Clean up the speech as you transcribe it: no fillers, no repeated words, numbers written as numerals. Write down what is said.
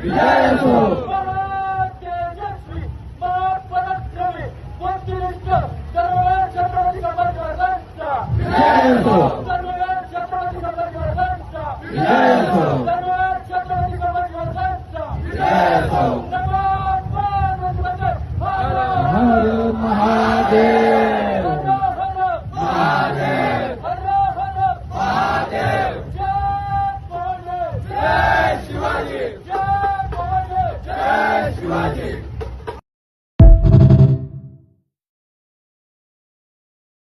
विजय असो. तेजस्वी महापराक्रमी वस्तुनिष्ठ सर्व छत्रपती संभाजी महाराजांचा विजय असो. सर्व छत्रपती संभाजी महाराजांचा विजय असो. सर्व छत्रपती संभाजी महाराजांचा विजय असो. हर हर महादेव. महादेव हर हर महादेव. जय भवानी जय शिवाजी. जय भवानी जय शिवाजी.